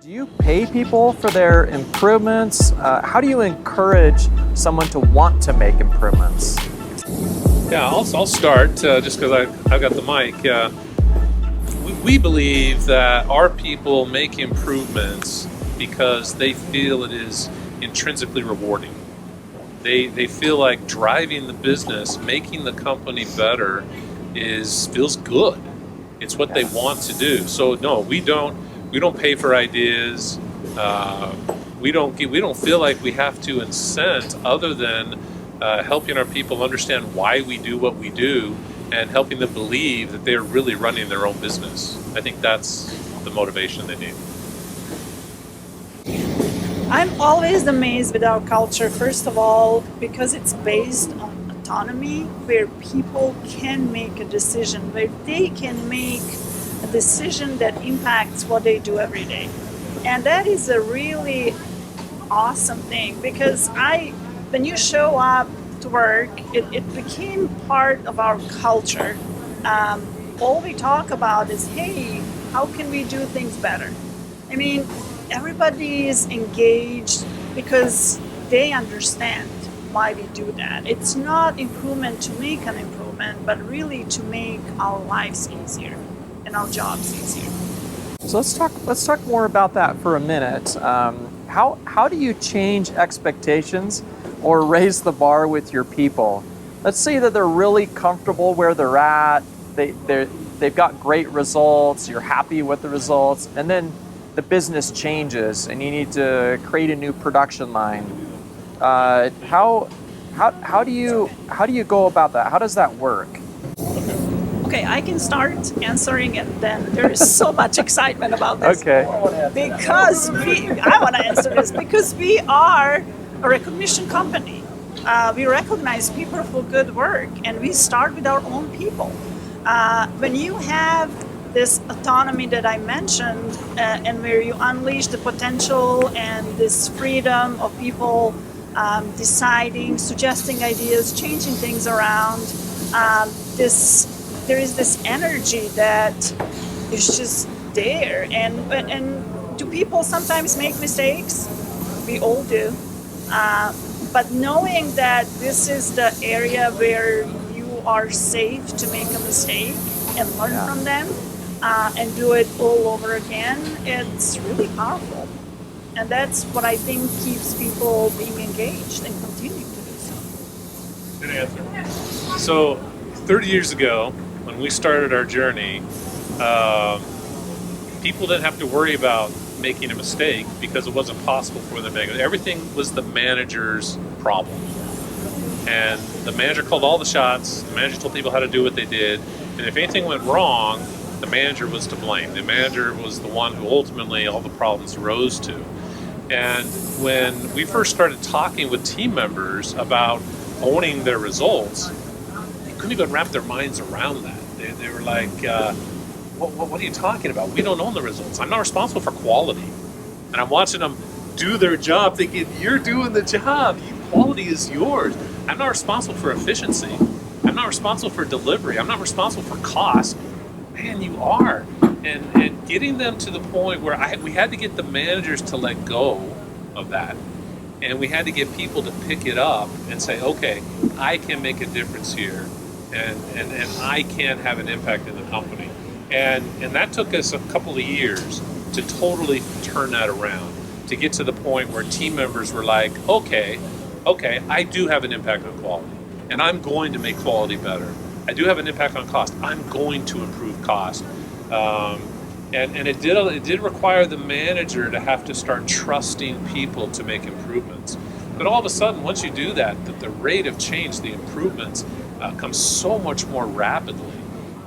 Do you pay people for their improvements? How do you encourage someone to want to make improvements? Yeah, I'll start just because I've got the mic. We believe that our people make improvements because they feel it is intrinsically rewarding. They feel like driving the business, making the company better, feels good. It's what they want to do. So no, we don't pay for ideas. Uh, we don't feel like we have to incent other than helping our people understand why we do what we do and helping them believe that they're really running their own business. I think that's the motivation they need. I'm always amazed with our culture, first of all, because it's based on autonomy, where people can make a decision, where they can make a decision that impacts what they do every day. And that is a really awesome thing because when you show up to work, it became part of our culture. All we talk about is, hey, how can we do things better? I mean, everybody is engaged because they understand why we do that. It's not improvement to make an improvement, but really to make our lives easier and our jobs easier. So let's talk more about that for a minute. How do you change expectations or raise the bar with your people? Let's say that they're really comfortable where they're at. They've got great results. You're happy with the results, and then the business changes, and you need to create a new production line. How do you go about that? How does that work? Okay, I can start answering it then. There is so much excitement about this. Okay. I want to answer this because we are a recognition company. We recognize people for good work and we start with our own people. When you have this autonomy that I mentioned and where you unleash the potential and this freedom of people deciding, suggesting ideas, changing things around, there is this energy that is just there. And do people sometimes make mistakes? We all do. But knowing that this is the area where you are safe to make a mistake and learn from them and do it all over again, it's really powerful. And that's what I think keeps people being engaged and continuing to do so. Good answer. So 30 years ago, when we started our journey, people didn't have to worry about making a mistake because it wasn't possible for them to make it. Everything was the manager's problem. And the manager called all the shots, the manager told people how to do what they did, and if anything went wrong, the manager was to blame. The manager was the one who ultimately all the problems arose to. And when we first started talking with team members about owning their results, they couldn't even wrap their minds around that. They were like, what are you talking about? We don't own the results. I'm not responsible for quality. And I'm watching them do their job thinking, you're doing the job. Quality is yours. I'm not responsible for efficiency. I'm not responsible for delivery. I'm not responsible for cost. Man, you are. And getting them to the point where we had to get the managers to let go of that. And we had to get people to pick it up and say, okay, I can make a difference here. And I can have an impact in the company. And that took us a couple of years to totally turn that around, to get to the point where team members were like, okay, I do have an impact on quality, and I'm going to make quality better. I do have an impact on cost. I'm going to improve cost. And it did require the manager to have to start trusting people to make improvements. But all of a sudden, once you do that, the rate of change, the improvements, comes so much more rapidly.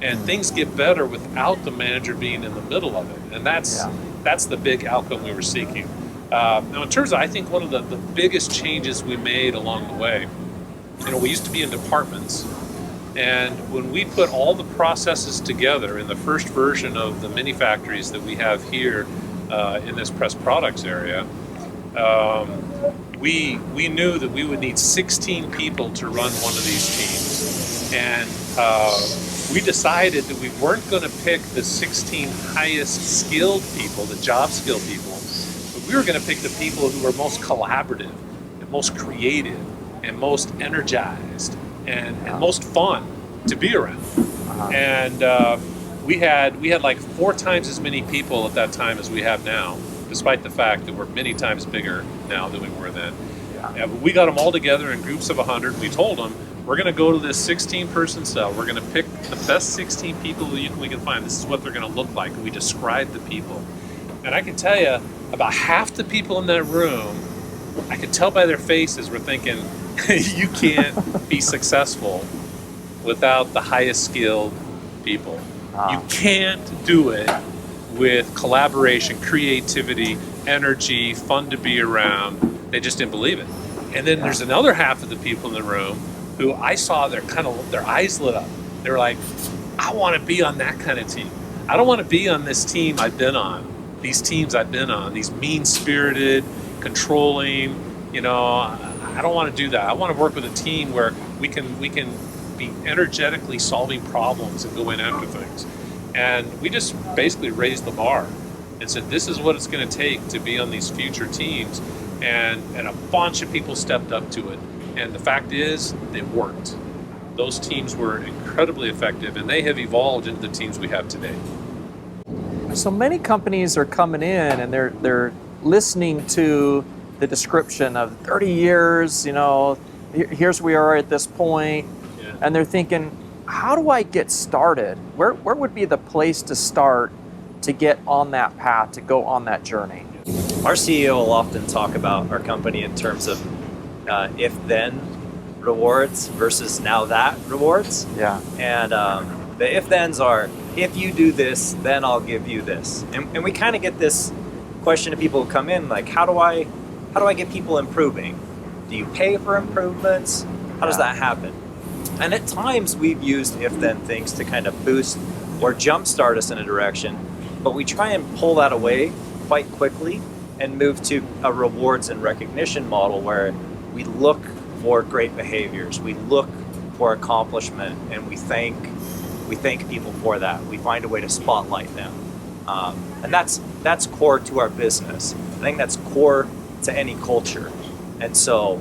And things get better without the manager being in the middle of it. And that's the big outcome we were seeking. Now, in terms of, I think one of the biggest changes we made along the way, we used to be in departments. And when we put all the processes together in the first version of the mini factories that we have here in this press products area, we knew that we would need 16 people to run one of these teams. And we decided that we weren't going to pick the 16 highest skilled people, the job skilled people, but we were going to pick the people who were most collaborative and most creative and most energized and most fun to be around. And we had like 4 times as many people at that time as we have now, despite the fact that we're many times bigger now than we were then. Yeah, but we got them all together in groups of 100. We told them, we're going to go to this 16-person cell. We're going to pick the best 16 people we can find. This is what they're going to look like. And we described the people. And I can tell you, about half the people in that room, I could tell by their faces, were thinking, you can't be successful without the highest skilled people. You can't do it with collaboration, creativity, energy, fun to be around. They just didn't believe it. And then there's another half of the people in the room who I saw their eyes lit up. They were like, I want to be on that kind of team. I don't want to be on this team I've been on, these teams I've been on, these mean-spirited, controlling, I don't want to do that. I want to work with a team where we can be energetically solving problems and going after things. And we just basically raised the bar and said, this is what it's going to take to be on these future teams. And a bunch of people stepped up to it. And the fact is, it worked. Those teams were incredibly effective, and they have evolved into the teams we have today. So many companies are coming in and they're listening to the description of 30 years, here's where we are at this point. Yeah. And they're thinking, how do I get started? Where would be the place to start to get on that path, to go on that journey? Our CEO will often talk about our company in terms of if-then rewards versus now-that rewards. Yeah. And the if-thens are, if you do this, then I'll give you this. And we kind of get this question of people who come in, like, how do I get people improving? Do you pay for improvements? How does that happen? And at times we've used if-then things to kind of boost or jumpstart us in a direction, but we try and pull that away quite quickly and move to a rewards and recognition model where we look for great behaviors, we look for accomplishment, and we thank people for that. We find a way to spotlight them, and that's core to our business. I think that's core to any culture. And so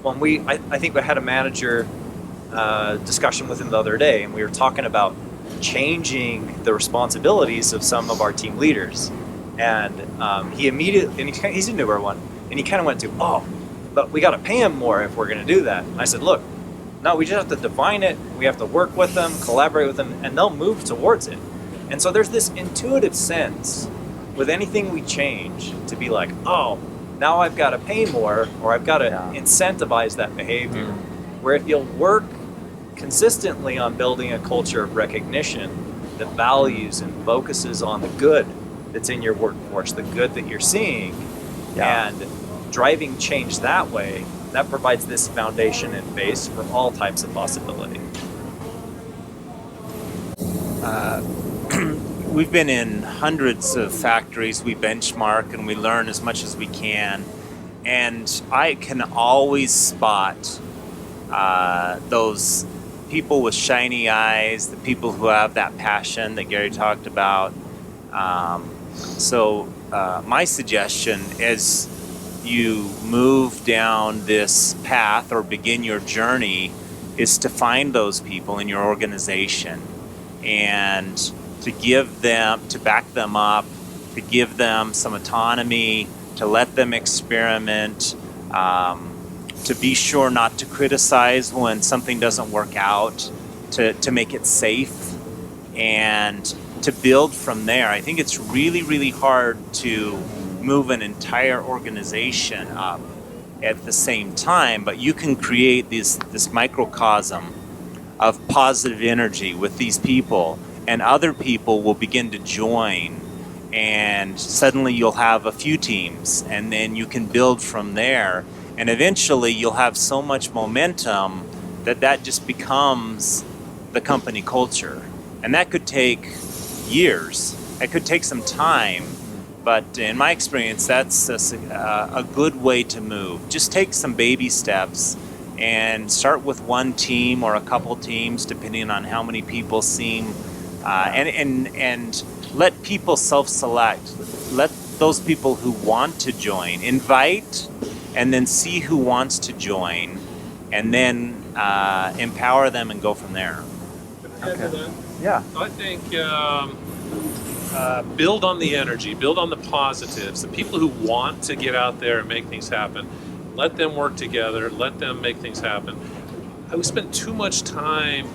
when I think we had a manager discussion with him the other day, and we were talking about changing the responsibilities of some of our team leaders. And he immediately, and he's a newer one, and he kind of went to, but we got to pay him more if we're going to do that. And I said, look, no, we just have to define it. We have to work with them, collaborate with them, and they'll move towards it. And so there's this intuitive sense with anything we change to be like, now I've got to pay more, or I've got to incentivize that behavior. Where if you'll work consistently on building a culture of recognition that values and focuses on the good that's in your workforce, the good that you're seeing, and driving change that way, that provides this foundation and base for all types of possibility. We've been in hundreds of factories. We benchmark and we learn as much as we can. And I can always spot those people with shiny eyes, the people who have that passion that Gary talked about. So my suggestion is you move down this path or begin your journey is to find those people in your organization and to back them up, to give them some autonomy, to let them experiment, to be sure not to criticize when something doesn't work out, to make it safe, and to build from there. I think it's really, really hard to move an entire organization up at the same time, but you can create this microcosm of positive energy with these people, and other people will begin to join, and suddenly you'll have a few teams, and then you can build from there, and eventually you'll have so much momentum that just becomes the company culture. And that could take years. It could take some time, but in my experience, that's a good way to move. Just take some baby steps and start with one team or a couple teams, depending on how many people seem, and let people self-select. Let those people who want to join invite, and then see who wants to join, and then empower them and go from there. Okay. Yeah. I think build on the energy, build on the positives. The people who want to get out there and make things happen, let them work together, let them make things happen. We spend too much time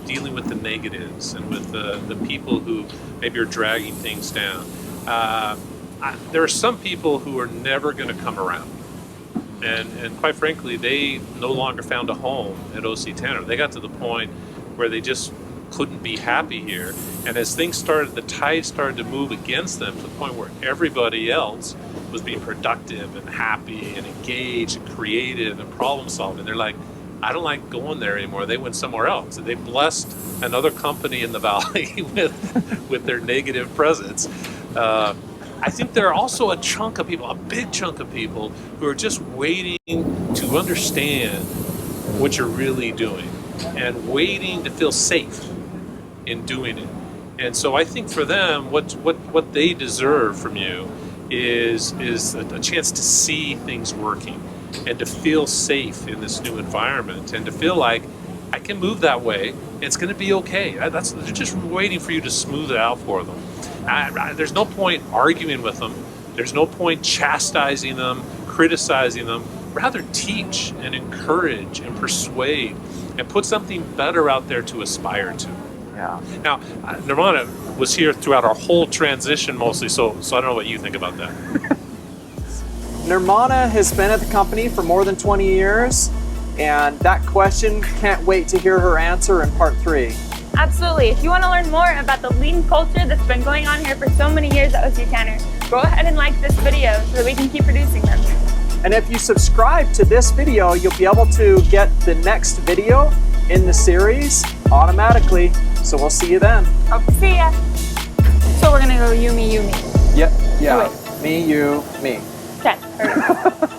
dealing with the negatives and with the people who maybe are dragging things down. There are some people who are never going to come around. And quite frankly, they no longer found a home at OC Tanner. They got to the point where they just couldn't be happy here. And as things started, the tide started to move against them to the point where everybody else was being productive and happy and engaged and creative and problem solving. They're like, I don't like going there anymore. They went somewhere else. They blessed another company in the valley with their negative presence. I think there are also a chunk of people, a big chunk of people, who are just waiting to understand what you're really doing and waiting to feel safe in doing it. And so I think for them, what they deserve from you is a chance to see things working and to feel safe in this new environment and to feel like I can move that way and it's going to be okay. They're just waiting for you to smooth it out for them. There's no point arguing with them. There's no point chastising them, criticizing them. Rather teach and encourage and persuade and put something better out there to aspire to. Yeah. Now, Nirvana was here throughout our whole transition mostly, so I don't know what you think about that. Nirvana has been at the company for more than 20 years, and that question, can't wait to hear her answer in part 3. Absolutely. If you want to learn more about the lean culture that's been going on here for so many years at OC Tanner, go ahead and like this video so that we can keep producing them. And if you subscribe to this video, you'll be able to get the next video in the series automatically. So we'll see you then. Hope to see ya. So we're gonna go you, me, you, me. Yeah. Wait. Me, you, me. Okay.